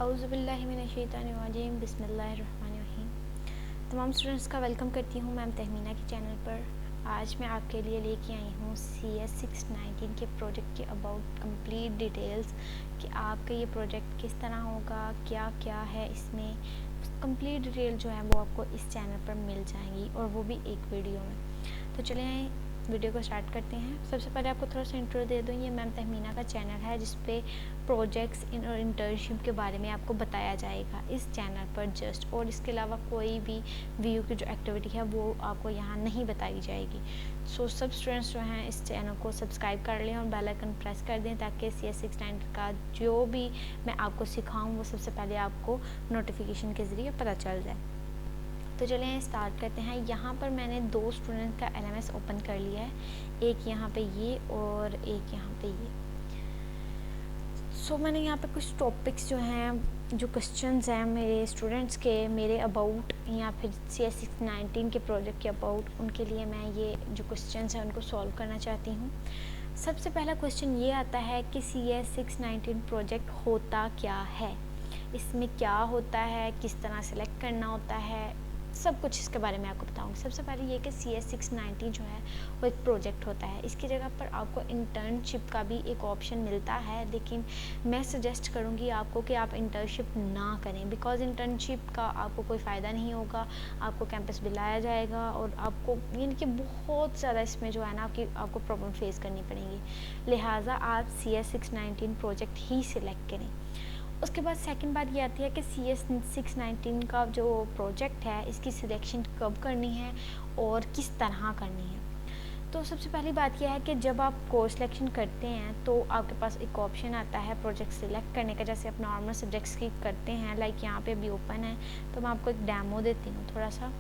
औज़ुबिल्लाहिमिनश्शैतानिर्रजीम बिस्मिल्लाहिर्रहमानिर्रहीम। तमाम स्टूडेंट्स का वेलकम करती हूँ मैम तहमीना के चैनल पर। आज मैं आपके लिए लेके आई हूँ CS 619 के प्रोजेक्ट के अबाउट कंप्लीट डिटेल्स कि आपका ये प्रोजेक्ट किस तरह होगा, क्या क्या है इसमें। कंप्लीट डिटेल जो है वो आपको इस चैनल पर मिल जाएंगी और वो भी एक वीडियो में। तो चलें वीडियो को स्टार्ट करते हैं। सबसे पहले आपको थोड़ा सा इंट्रो दे दूँ। ये मैम तहमीना का चैनल है जिस पे प्रोजेक्ट्स और इंटर्नशिप के बारे में आपको बताया जाएगा इस चैनल पर जस्ट, और इसके अलावा कोई भी व्यू की जो एक्टिविटी है वो आपको यहाँ नहीं बताई जाएगी। सो सब स्टूडेंट्स जो हैं इस चैनल को सब्सक्राइब कर लें और बेल आइकन प्रेस कर दें ताकि CS 619 का जो भी मैं आपको सिखाऊँ वो सबसे पहले आपको नोटिफिकेशन के ज़रिए पता चल जाए। तो चलिए स्टार्ट करते हैं। यहाँ पर मैंने 2 स्टूडेंट का LMS ओपन कर लिया है, एक यहाँ पे ये और एक यहाँ पे ये। मैंने यहाँ पे कुछ टॉपिक्स जो हैं, जो क्वेश्चंस हैं मेरे स्टूडेंट्स के मेरे अबाउट या फिर CS 619 के प्रोजेक्ट के अबाउट, उनके लिए मैं ये जो क्वेश्चंस हैं उनको सॉल्व करना चाहती हूँ। सबसे पहला क्वेश्चन ये आता है कि CS 619 प्रोजेक्ट होता क्या है, इसमें क्या होता है, किस तरह सेलेक्ट करना होता है, सब कुछ इसके बारे में आपको बताऊंगी। सबसे पहले ये कि CS 619 जो है वो एक प्रोजेक्ट होता है। इसकी जगह पर आपको इंटर्नशिप का भी एक ऑप्शन मिलता है, लेकिन मैं सजेस्ट करूँगी आपको कि आप इंटर्नशिप ना करें, बिकॉज़ इंटर्नशिप का आपको कोई फ़ायदा नहीं होगा। आपको कैंपस बुलाया जाएगा और आपको यानी कि बहुत ज़्यादा इसमें जो है ना आपको प्रॉब्लम फेस करनी पड़ेगी। लिहाजा आप CS 619 प्रोजेक्ट ही सिलेक्ट करें। उसके बाद सेकंड बात ये आती है कि CS 619 का जो प्रोजेक्ट है इसकी सिलेक्शन कब करनी है और किस तरह करनी है। तो सबसे पहली बात यह है कि जब आप कोर्स सिलेक्शन करते हैं तो आपके पास एक ऑप्शन आता है प्रोजेक्ट सिलेक्ट करने का, जैसे आप नॉर्मल सब्जेक्ट्स की करते हैं। लाइक यहाँ पे भी ओपन है, तो मैं आपको एक डेमो देती हूँ थोड़ा सा।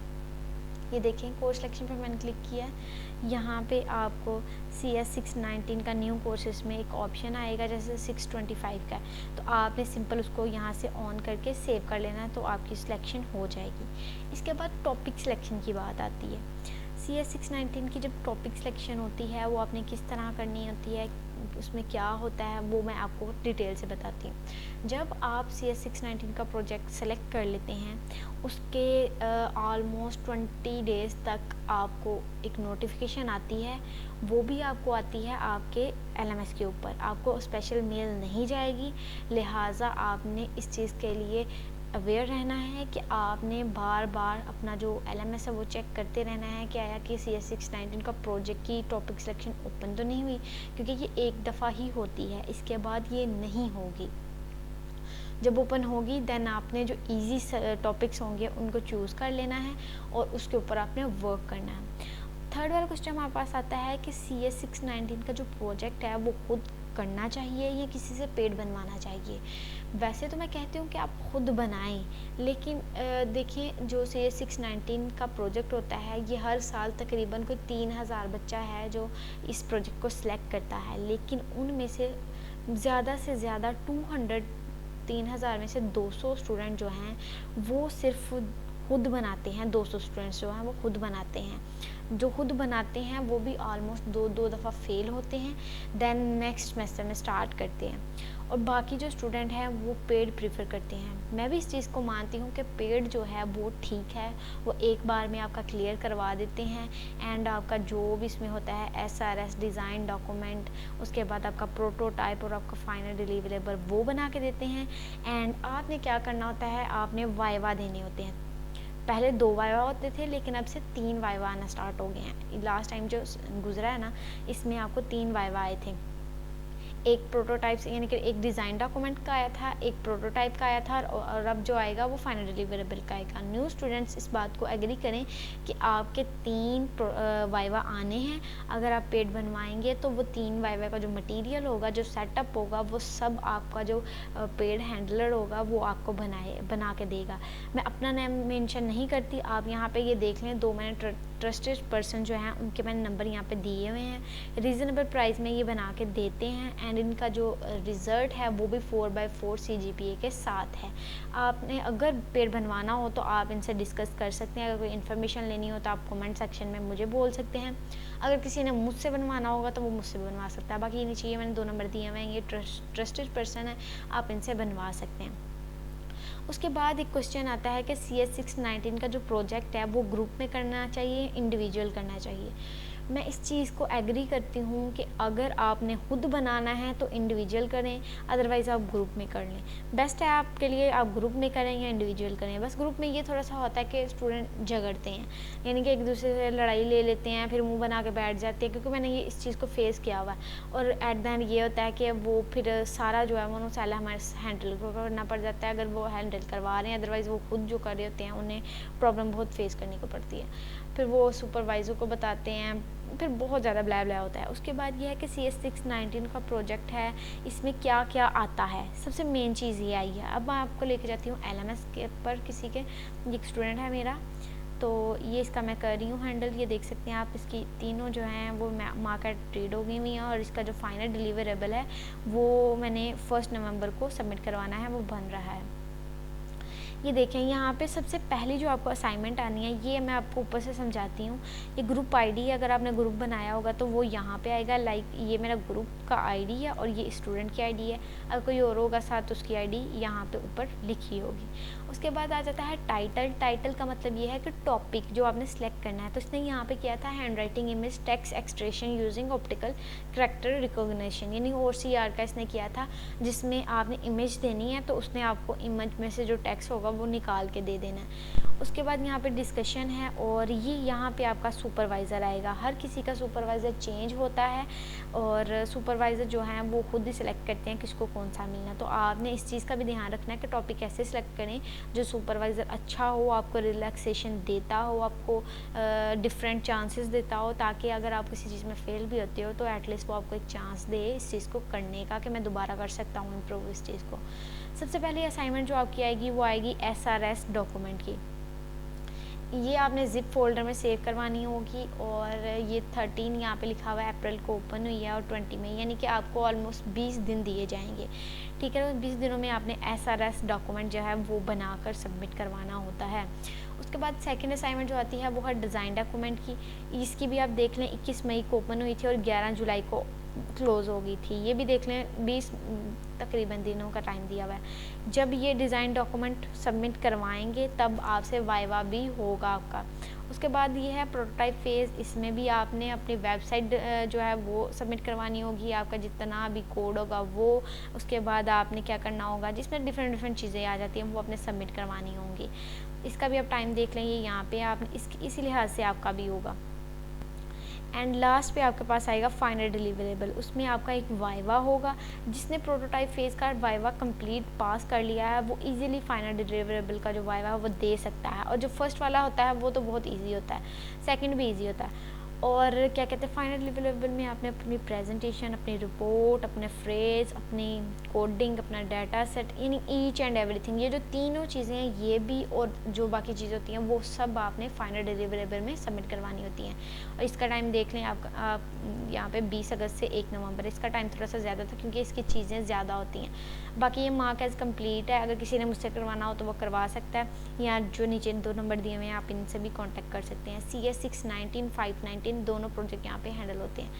ये देखें, कोर्स सिलेक्शन पर मैंने क्लिक किया है। यहाँ पे आपको CS 619 का न्यू कोर्सेज में एक ऑप्शन आएगा जैसे 625 का, तो आपने सिंपल उसको यहाँ से ऑन करके सेव कर लेना है, तो आपकी सिलेक्शन हो जाएगी। इसके बाद टॉपिक सिलेक्शन की बात आती है। CS 619 की जब टॉपिक सिलेक्शन होती है वो आपने किस तरह करनी होती है, उसमें क्या होता है, वो मैं आपको डिटेल से बताती हूँ। जब आप CS 619 का प्रोजेक्ट सेलेक्ट कर लेते हैं, उसके ऑलमोस्ट 20 डेज़ तक आपको एक नोटिफिकेशन आती है। वो भी आपको आती है आपके LMS के ऊपर, आपको स्पेशल मेल नहीं जाएगी। लिहाजा आपने इस चीज़ के लिए अवेयर रहना है कि आपने बार बार अपना जो LMS है वो चेक करते रहना है कि आया कि CS 619 का प्रोजेक्ट की टॉपिक सिलेक्शन ओपन तो नहीं हुई, क्योंकि ये एक दफ़ा ही होती है, इसके बाद ये नहीं होगी। जब ओपन होगी देन आपने जो इजी टॉपिक्स होंगे उनको चूज़ कर लेना है और उसके ऊपर आपने वर्क करना है। थर्ड वाला क्वेश्चन हमारे पास आता है कि CS 619 का जो प्रोजेक्ट है वो खुद करना चाहिए या किसी से पेड बनवाना चाहिए। वैसे तो मैं कहती हूँ कि आप खुद बनाएं, लेकिन देखिए जो CS 619 का प्रोजेक्ट होता है ये हर साल तकरीबन कोई 3000 बच्चा है जो इस प्रोजेक्ट को सिलेक्ट करता है, लेकिन उनमें से ज़्यादा 3000 में से 200 स्टूडेंट जो हैं वो सिर्फ खुद बनाते हैं। 200 स्टूडेंट्स जो हैं वो खुद बनाते हैं। जो खुद बनाते हैं वो भी ऑलमोस्ट दो दफ़ा फेल होते हैं, देन नेक्स्ट सेमेस्टर में स्टार्ट करते हैं, और बाकी जो स्टूडेंट हैं वो पेड प्रीफर करते हैं। मैं भी इस चीज़ को मानती हूँ कि पेड जो है वो ठीक है, वो एक बार में आपका क्लियर करवा देते हैं एंड आपका जो भी इसमें होता है SRS डिज़ाइन डॉक्यूमेंट, उसके बाद आपका प्रोटोटाइप और आपका फाइनल डिलीवरेबल वो बना के देते हैं। एंड आपने क्या करना होता है, आपने वाइवा देने होते हैं। पहले 2 वाइवा होते थे लेकिन अब से 3 वाइवा आना स्टार्ट हो गए हैं। लास्ट टाइम जो गुजरा है ना, इसमें आपको 3 वाइवा आए थे। एक प्रोटोटाइप से यानी कि एक डिज़ाइन डॉक्यूमेंट का आया था, एक प्रोटोटाइप का आया था, और अब जो आएगा वो फाइनल डिलीवरेबल का आएगा। न्यू स्टूडेंट्स इस बात को एग्री करें कि आपके 3 वाइवा आने हैं। अगर आप पेड बनवाएंगे तो वो 3 वाइवा का जो मटेरियल होगा, जो सेटअप होगा, वो सब आपका जो पेड हैंडलर होगा वो आपको बना के देगा। मैं अपना नेम मेंशन नहीं करती, आप यहाँ पे ये देख लें। 2 मैंने ट्रस्टेड पर्सन जो हैं उनके मैंने नंबर यहाँ पे दिए हुए हैं। रीज़नेबल प्राइस में ये बना के देते हैं एंड इनका जो रिज़ल्ट है वो भी 4/4 CGPA के साथ है। आपने अगर पेड बनवाना हो तो आप इनसे डिस्कस कर सकते हैं। अगर कोई इन्फॉर्मेशन लेनी हो तो आप कमेंट सेक्शन में मुझे बोल सकते हैं। अगर किसी ने मुझसे बनवाना होगा तो वो मुझसे भी बनवा सकता है। बाकी ये नहीं चाहिए, मैंने 2 नंबर दिए हुए हैं, ये ट्रस्टेड पर्सन है, आप इनसे बनवा सकते हैं। उसके बाद एक क्वेश्चन आता है कि CS619 का जो प्रोजेक्ट है वो ग्रुप में करना चाहिए, इंडिविजुअल करना चाहिए। मैं इस चीज़ को एग्री करती हूँ कि अगर आपने खुद बनाना है तो इंडिविजुअल करें, अदरवाइज़ आप ग्रुप में कर लें। बेस्ट है आपके लिए आप ग्रुप में करें या इंडिविजुअल करें। बस ग्रुप में ये थोड़ा सा होता है कि स्टूडेंट झगड़ते हैं, यानी कि एक दूसरे से लड़ाई ले लेते हैं, फिर मुंह बना के बैठ जाते हैं, क्योंकि मैंने ये इस चीज़ को फेस किया हुआ है। और एट द एंड ये होता है कि वो फिर सारा जो है वो साला हमारे हैंडल करना पड़ जाता है, अगर वो हैंडल करवा रहे हैं। अदरवाइज़ वो खुद जो कर रहे होते हैं उन्हें प्रॉब्लम बहुत फेस करनी को पड़ती है। फिर वो सुपरवाइज़र को बताते हैं, फिर बहुत ज़्यादा ब्ला ब्ला होता है। उसके बाद ये है कि CS619 का प्रोजेक्ट है, इसमें क्या क्या आता है। सबसे मेन चीज़ ये आई है। अब मैं आपको लेके जाती हूँ LMS के पर किसी के, एक स्टूडेंट है मेरा, तो ये इसका मैं कर रही हूँ हैंडल। ये देख सकते हैं आप, इसकी तीनों जो हैं वो मार्केट रीड हो गई हुई हैं, और इसका जो फाइनल डिलीवरेबल है वो मैंने 1 नवंबर को सबमिट करवाना है, वो बन रहा है। ये देखें यहाँ पे सबसे पहली जो आपको असाइनमेंट आनी है, ये मैं आपको ऊपर से समझाती हूँ। ये ग्रुप आईडी है, अगर आपने ग्रुप बनाया होगा तो वो यहाँ पे आएगा। लाइक ये मेरा ग्रुप का आईडी है और ये स्टूडेंट की आईडी है। अगर कोई और होगा साथ तो उसकी आईडी यहाँ पे ऊपर लिखी होगी। उसके बाद आ जाता है टाइटल। टाइटल का मतलब ये है कि टॉपिक जो आपने सेलेक्ट करना है। तो इसने यहाँ पे किया था hand writing image text extraction using optical character recognition, यानी OCR का इसने किया था, जिसमें आपने इमेज देनी है तो उसने आपको इमेज में से जो टेक्स्ट होगा वो निकाल के दे देना है। उसके बाद यहाँ पे डिस्कशन है, और ये यहाँ पे आपका सुपरवाइज़र आएगा। हर किसी का सुपरवाइज़र चेंज होता है, और सुपरवाइज़र जो है वो खुद ही सिलेक्ट करते हैं किसको कौन सा मिलना। तो आपने इस चीज़ का भी ध्यान रखना है कि टॉपिक कैसे सिलेक्ट करें जो सुपरवाइज़र अच्छा हो, आपको रिलैक्सेशन देता हो, आपको डिफरेंट चांसेस देता हो, ताकि अगर आप किसी चीज़ में फेल भी होते हो तो एटलीस्ट वो आपको एक चांस दे इस चीज़ को करने का, कि मैं दोबारा कर सकता हूँ इम्प्रूव इस चीज़ को। सबसे पहले असाइनमेंट जो आपकी आएगी वो आएगी SRS डॉक्यूमेंट की। ये आपने ज़िप फोल्डर में सेव करवानी होगी, और ये 13 यहाँ पे लिखा हुआ है अप्रैल को ओपन हुई है, और 20 में, यानी कि आपको ऑलमोस्ट 20 दिन दिए जाएंगे। ठीक है, तो 20 दिनों में आपने SRS डॉक्यूमेंट जो है वो बनाकर सबमिट करवाना होता है। उसके बाद सेकंड असाइनमेंट जो आती है वो है डिज़ाइन डॉक्यूमेंट की। इसकी भी आप देख लें 21 मई को ओपन हुई थी और 11 जुलाई को क्लोज़ हो गई थी। ये भी देख लें 20 तकरीबन दिनों का टाइम दिया हुआ है। जब ये डिज़ाइन डॉक्यूमेंट सबमिट करवाएंगे तब आपसे वाइवा भी होगा आपका। उसके बाद ये है प्रोटोटाइप फेज़। इसमें भी आपने अपनी वेबसाइट जो है वो सबमिट करवानी होगी, आपका जितना भी कोड होगा वो। उसके बाद आपने क्या करना होगा, जिसमें डिफरेंट चीज़ें आ जाती हैं वो आपने सबमिट करवानी होंगी। इसका भी आप टाइम देख लेंगे यहाँ पे, आप इसी लिहाज से आपका भी होगा। एंड लास्ट पे आपके पास आएगा फाइनल डिलीवरेबल। उसमें आपका एक वाइवा होगा। जिसने प्रोटोटाइप फेज़ का वाइवा कंप्लीट पास कर लिया है वो इजीली फाइनल डिलीवरेबल का जो वाइवा है वो दे सकता है। और जो फर्स्ट वाला होता है वो तो बहुत इजी होता है, सेकंड भी इजी होता है। और क्या कहते हैं, फाइनल डिलीवरेबल में आपने अपनी प्रेजेंटेशन, अपनी रिपोर्ट, अपने फ्रेज, अपनी कोडिंग, अपना डाटा सेट, यानी ईच एंड एवरीथिंग, ये जो तीनों चीज़ें हैं ये भी, और जो बाकी चीज़ें होती हैं वो सब आपने फाइनल डिलीवरेबल में सबमिट करवानी होती हैं। और इसका टाइम देख लें आप यहाँ पे 20 अगस्त से 1 नवंबर। इसका टाइम थोड़ा सा ज़्यादा था क्योंकि इसकी चीज़ें ज़्यादा होती हैं। बाकी ये मार्क एज़ कम्प्लीट है। अगर किसी ने मुझसे करवाना हो तो वो करवा सकता है, या जो नीचे 2 नंबर दिए हुए हैं आप इनसे भी कॉन्टैक्ट कर सकते हैं। CS619, 519 दोनों प्रोजेक्ट यहाँ पे हैंडल होते हैं।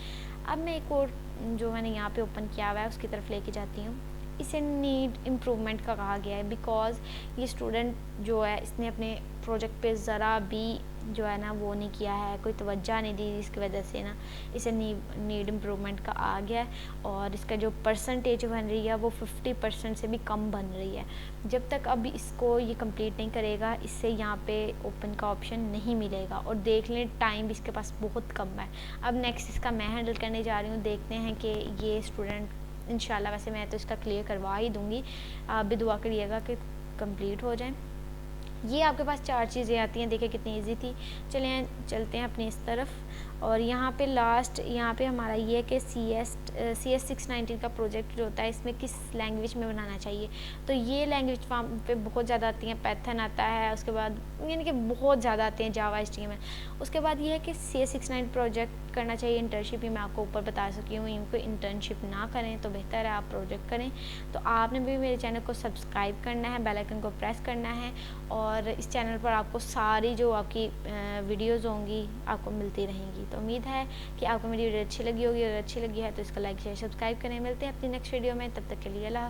अब मैं एक और जो मैंने यहाँ पे ओपन किया हुआ है उसकी तरफ लेके जाती हूँ। इसे नीड इम्प्रूवमेंट का कहा गया है, बिकॉज़ ये स्टूडेंट जो है इसने अपने प्रोजेक्ट पे ज़रा भी जो है ना वो नहीं किया है, कोई तवज्जो नहीं दी, जिसकी वजह से ना इसे नीड इम्प्रूवमेंट का आ गया है। और इसका जो परसेंटेज बन रही है वो 50% से भी कम बन रही है। जब तक अभी इसको ये कंप्लीट नहीं करेगा इससे यहाँ पे ओपन का ऑप्शन नहीं मिलेगा। और देख लें टाइम भी इसके पास बहुत कम है। अब नेक्स्ट इसका मैं हैंडल करने जा रही हूँ। देखते हैं कि ये स्टूडेंट इंशाल्लाह, वैसे मैं तो इसका क्लियर करवा ही दूँगी, आप भी दुआ करिएगा कि कंप्लीट हो जाए। ये आपके पास 4 चीज़ें आती हैं, देखिए कितनी इजी थी। चलें चलते हैं अपनी इस तरफ। और यहाँ पे लास्ट यहाँ पे हमारा ये है कि CS619 का प्रोजेक्ट जो होता है इसमें किस लैंग्वेज में बनाना चाहिए। तो ये लैंग्वेज वहाँ पे बहुत ज़्यादा आती हैं, पाइथन आता है, उसके बाद यानी कि बहुत ज़्यादा आते हैं, जावा, HTML। उसके बाद ये है कि CS619 प्रोजेक्ट करना चाहिए इंटर्नशिप। ही मैं आपको ऊपर बता सकी हूँ, इनको इंटर्नशिप ना करें तो बेहतर है आप प्रोजेक्ट करें। तो आपने भी मेरे चैनल को सब्सक्राइब करना है, बेल आइकन को प्रेस करना है, और इस चैनल पर आपको सारी जो आपकी वीडियोज़ होंगी आपको मिलती रहेंगी। तो उम्मीद है कि आपको मेरी वीडियो अच्छी लगी होगी, अगर अच्छी लगी है तो इसका लाइक शेयर सब्सक्राइब करें। मिलते हैं अपनी नेक्स्ट वीडियो में, तब तक के लिए अल्लाह।